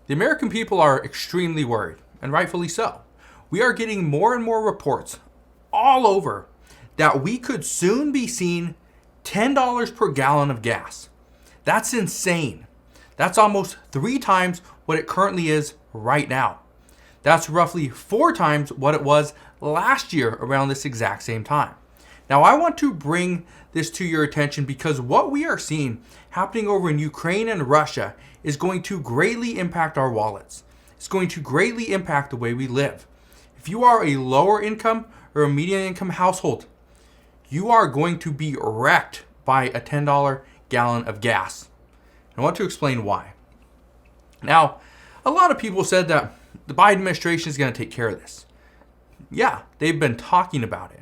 The American people are extremely worried, and rightfully so. We are getting more and more reports all over that we could soon be seeing $10 per gallon of gas. That's insane. That's almost 3 times what it currently is right now. That's roughly 4 times what it was last year around this exact same time. Now, I want to bring this to your attention because what we are seeing happening over in Ukraine and Russia is going to greatly impact our wallets. It's going to greatly impact the way we live. If you are a lower income or a medium income household, you are going to be wrecked by a $10 gallon of gas. I want to explain why. Now, a lot of people said that the Biden administration is going to take care of this. Yeah, they've been talking about it.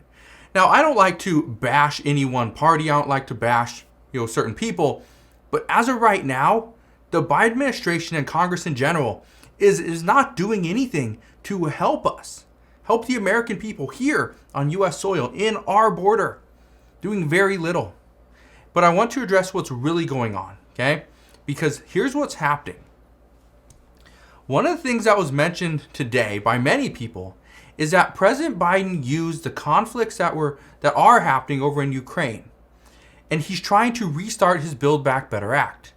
Now, I don't like to bash any one party. I don't like to bash, certain people. But as of right now, the Biden administration and Congress in general is not doing anything to help us, help the American people here on U.S. soil in our border, doing very little. But I want to address what's really going on, okay? Because here's what's happening. One of the things that was mentioned today by many people is that President Biden used the conflicts that are happening over in Ukraine, and he's trying to restart his Build Back Better Act.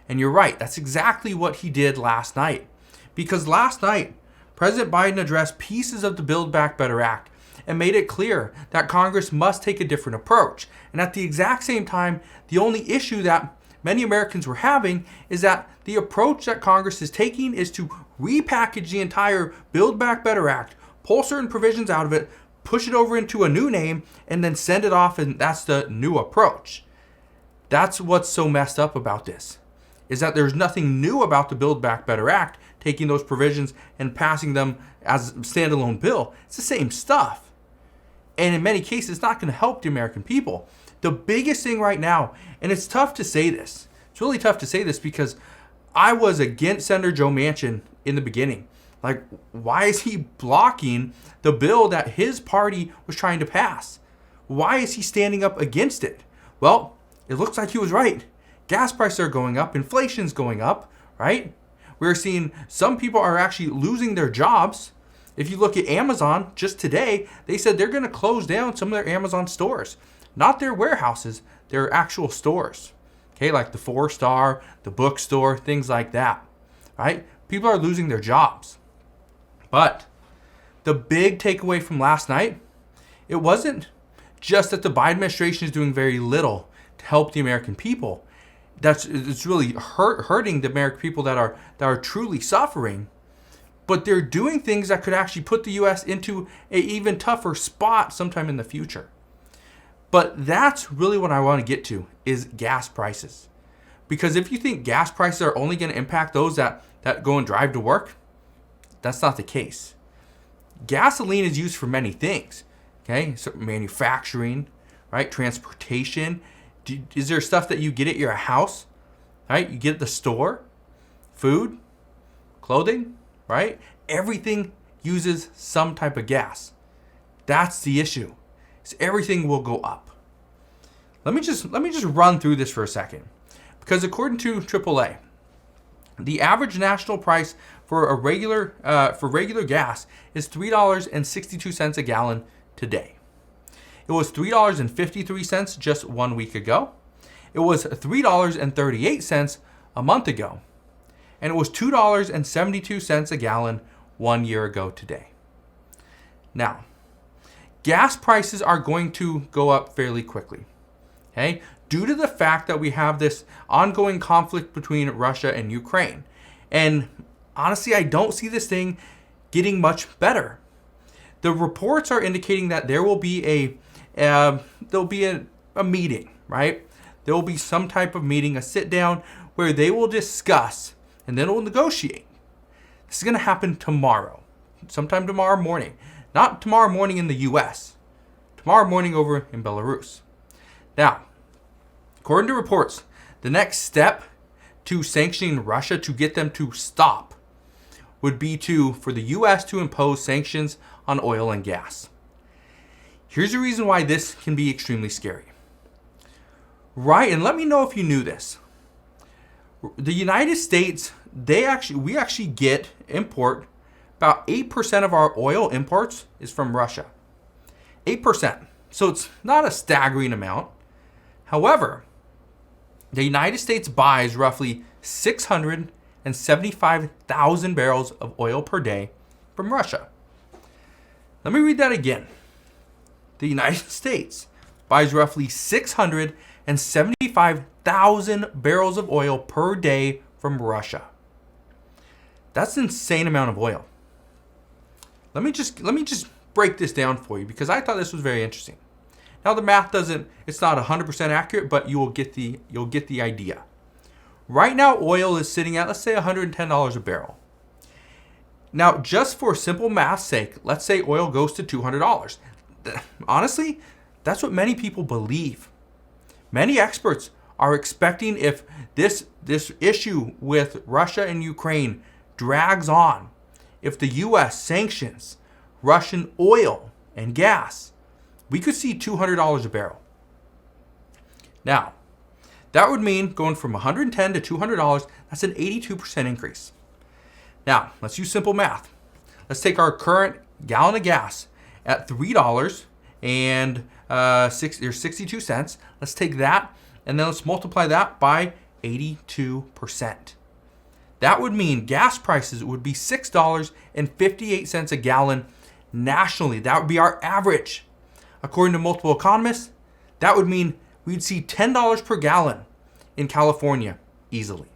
And you're right, that's exactly what he did last night. Because last night, President Biden addressed pieces of the Build Back Better Act and made it clear that Congress must take a different approach. And at the exact same time, the only issue that many Americans were having is that the approach that Congress is taking is to repackage the entire Build Back Better Act, pull certain provisions out of it, push it over into a new name, and then send it off, and that's the new approach. That's what's so messed up about this, is that there's nothing new about the Build Back Better Act, taking those provisions and passing them as a standalone bill. It's the same stuff. And in many cases, it's not going to help the American people. The biggest thing right now, and it's tough to say this, it's really tough to say this because I was against Senator Joe Manchin in the beginning. Like, why is he blocking the bill that his party was trying to pass? Why is he standing up against it? Well, it looks like he was right. Gas prices are going up. Inflation's going up, right? We're seeing some people are actually losing their jobs. If you look at Amazon, just today, they said they're going to close down some of their Amazon stores. Not their warehouses, their actual stores. Okay, like the 4-Star, the bookstore, things like that, right? People are losing their jobs. But the big takeaway from last night, it wasn't just that the Biden administration is doing very little to help the American people. It's really hurting the American people that are truly suffering. But they're doing things that could actually put the U.S. into an even tougher spot sometime in the future. But that's really what I want to get to, is gas prices. Because if you think gas prices are only going to impact those that go and drive to work, that's not the case. Gasoline is used for many things, okay? So manufacturing, right? Transportation. Is there stuff that you get at your house, right? You get at the store, food, clothing, right? Everything uses some type of gas. That's the issue. So everything will go up. Let me just run through this for a second, because according to AAA, the average national price for regular gas is $3.62 a gallon today. It was $3.53 just 1 week ago. It was $3.38 a month ago. And it was $2.72 a gallon 1 year ago today. Now, gas prices are going to go up fairly quickly, okay? Due to the fact that we have this ongoing conflict between Russia and Ukraine. And honestly, I don't see this thing getting much better. The reports are indicating that there will be a meeting, right? There will be some type of meeting, a sit down where they will discuss and then we'll negotiate. This is going to happen tomorrow, sometime tomorrow morning. Not tomorrow morning in the U.S., tomorrow morning over in Belarus. Now, according to reports, the next step to sanctioning Russia to get them to stop would be for the U.S. to impose sanctions on oil and gas. Here's the reason why this can be extremely scary. Right, and let me know if you knew this. The United States we actually import about 8% of our oil imports is from Russia. 8%. So it's not a staggering amount. However, the United States buys roughly 675,000 barrels of oil per day from Russia. Let me read that again. The United States buys roughly 675,000 barrels of oil per day from Russia. That's an insane amount of oil. Let me just break this down for you because I thought this was very interesting. Now the math it's not 100% accurate, but you'll get the idea. Right now oil is sitting at, let's say, $110 a barrel. Now, just for simple math's sake, let's say oil goes to $200. Honestly, that's what many people believe. Many experts are expecting, if this issue with Russia and Ukraine drags on, if the US sanctions Russian oil and gas, we could see $200 a barrel. Now, that would mean going from $110 to $200, that's an 82% increase. Now, let's use simple math. Let's take our current gallon of gas at $3 and 62 cents. Let's take that and then let's multiply that by 82%. That would mean gas prices would be $6.58 a gallon nationally. That would be our average. According to multiple economists, that would mean we'd see $10 per gallon in California easily.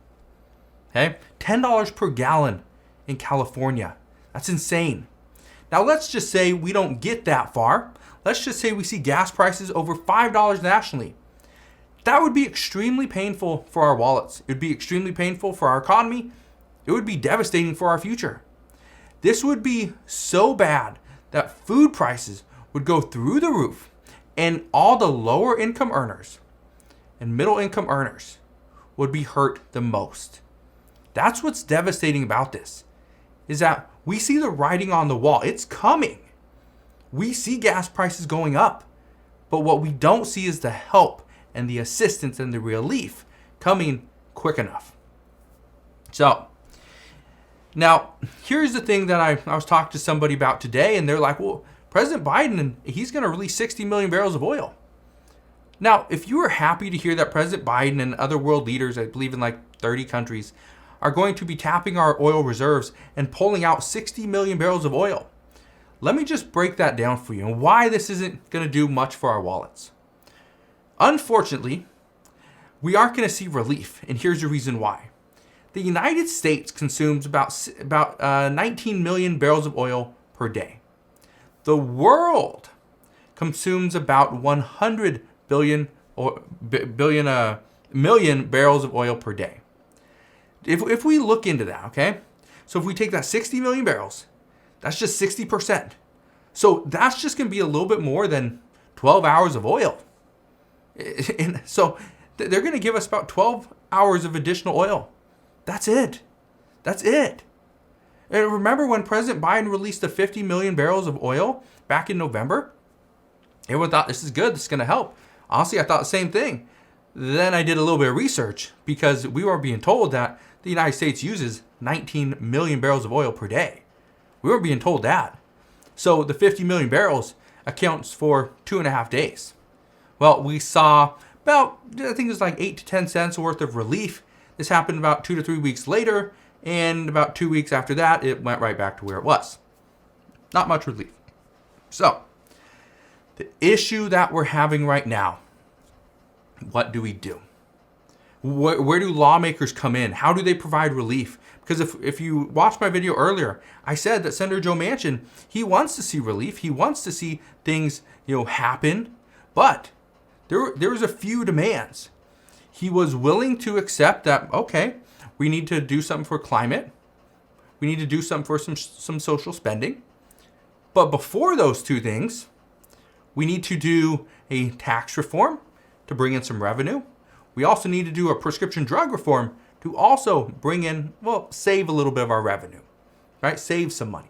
Okay? $10 per gallon in California. That's insane. Now let's just say we don't get that far. Let's just say we see gas prices over $5 nationally. That would be extremely painful for our wallets. It would be extremely painful for our economy. It would be devastating for our future. This would be so bad that food prices would go through the roof, and all the lower income earners and middle income earners would be hurt the most. That's what's devastating about this, is that we see the writing on the wall. It's coming. We see gas prices going up, but what we don't see is the help and the assistance and the relief coming quick enough. So, now, here's the thing that I was talking to somebody about today, and they're like, well, President Biden, he's going to release 60 million barrels of oil. Now, if you are happy to hear that President Biden and other world leaders, I believe in like 30 countries, are going to be tapping our oil reserves and pulling out 60 million barrels of oil, let me just break that down for you and why this isn't going to do much for our wallets. Unfortunately, we aren't going to see relief, and here's the reason why. The United States consumes about 19 million barrels of oil per day. The world consumes about 100 million barrels of oil per day. If we look into that, okay? So if we take that 60 million barrels, that's just 60%. So that's just going to be a little bit more than 12 hours of oil. And so they're going to give us about 12 hours of additional oil. That's it. That's it. And remember when President Biden released the 50 million barrels of oil back in November? Everyone thought, this is good, this is going to help. Honestly, I thought the same thing. Then I did a little bit of research because we were being told that the United States uses 19 million barrels of oil per day. We weren't being told that. So the 50 million barrels accounts for 2.5 days. Well, we saw about, I think it was like 8 to 10 cents worth of relief. This happened about 2 to 3 weeks later, and about 2 weeks after that, it went right back to where it was. Not much relief. So, the issue that we're having right now, what do we do? Where do lawmakers come in? How do they provide relief? Because if you watched my video earlier, I said that Senator Joe Manchin, he wants to see relief. He wants to see things, happen. But there was a few demands. He was willing to accept that, okay, we need to do something for climate. We need to do something for some social spending. But before those two things, we need to do a tax reform to bring in some revenue. We also need to do a prescription drug reform to also bring in, save a little bit of our revenue, right? Save some money.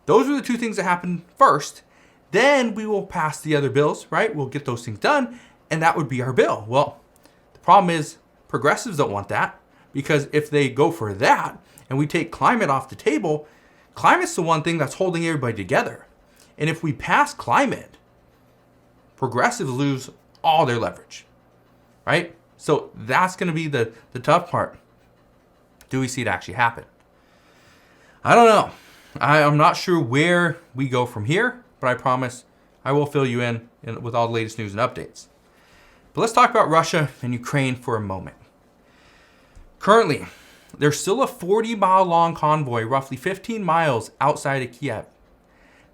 Those are the two things that happen first. Then we will pass the other bills, right? We'll get those things done, and that would be our bill. Well, the problem is progressives don't want that. Because if they go for that and we take climate off the table, climate's the one thing that's holding everybody together. And if we pass climate, progressives lose all their leverage, right? So that's going to be the tough part. Do we see it actually happen? I don't know. I'm not sure where we go from here, but I promise I will fill you in with all the latest news and updates. But let's talk about Russia and Ukraine for a moment. Currently, there's still a 40-mile long convoy roughly 15 miles outside of Kiev.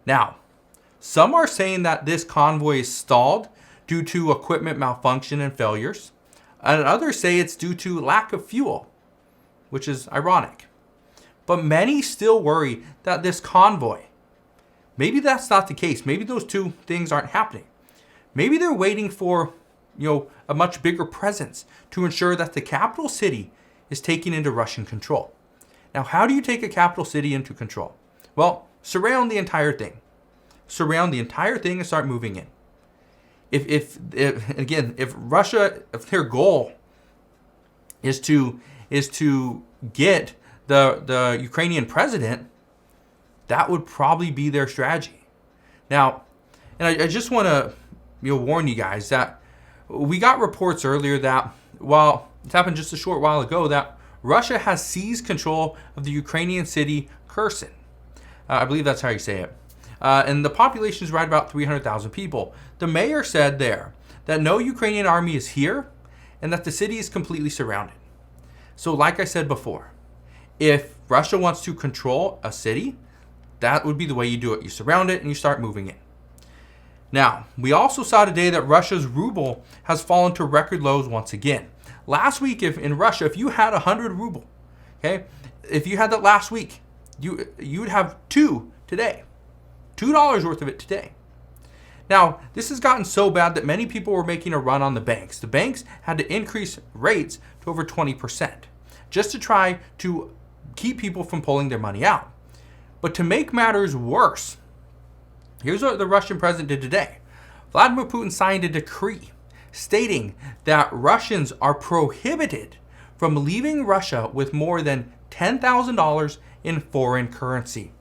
Now, some are saying that this convoy is stalled due to equipment malfunction and failures, and others say it's due to lack of fuel, which is ironic. But many still worry that this convoy, maybe that's not the case. Maybe those two things aren't happening. Maybe they're waiting for, a much bigger presence to ensure that the capital city is taken into Russian control. Now, how do you take a capital city into control? Well, surround the entire thing. Surround the entire thing and start moving in. If Russia, if their goal is to get the Ukrainian president, that would probably be their strategy. Now, and I just want to warn you guys that we got reports earlier that while it happened just a short while ago, that Russia has seized control of the Ukrainian city Kherson. I believe that's how you say it. And the population is right about 300,000 people. The mayor said there that no Ukrainian army is here and that the city is completely surrounded. So like I said before, if Russia wants to control a city, that would be the way you do it. You surround it and you start moving in. Now, we also saw today that Russia's ruble has fallen to record lows once again. Last week, if in Russia, if you had 100 ruble, okay, if you had that last week, you would have two today. $2 worth of it today. Now, this has gotten so bad that many people were making a run on the banks. The banks had to increase rates to over 20% just to try to keep people from pulling their money out. But to make matters worse, here's what the Russian president did today. Vladimir Putin signed a decree stating that Russians are prohibited from leaving Russia with more than $10,000 in foreign currency.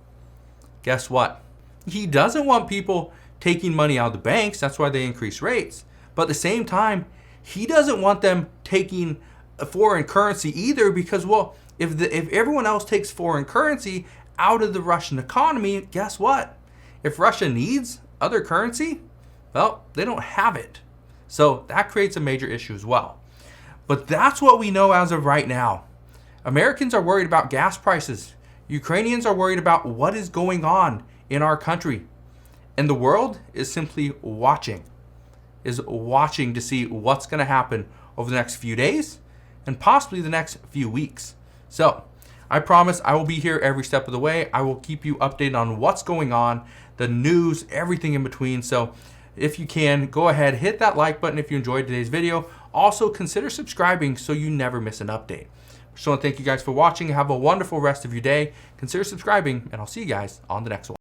Guess what? He doesn't want people taking money out of the banks. That's why they increase rates. But at the same time, he doesn't want them taking foreign currency either because, well, if everyone else takes foreign currency out of the Russian economy, guess what? If Russia needs other currency, well, they don't have it. So that creates a major issue as well. But that's what we know as of right now. Americans are worried about gas prices. Ukrainians are worried about what is going on in our country. And the world is simply watching to see what's going to happen over the next few days and possibly the next few weeks. So I promise I will be here every step of the way. I will keep you updated on what's going on, the news, everything in between. So if you can, go ahead, hit that like button if you enjoyed today's video. Also, consider subscribing so you never miss an update. Just want to thank you guys for watching. Have a wonderful rest of your day. Consider subscribing, and I'll see you guys on the next one.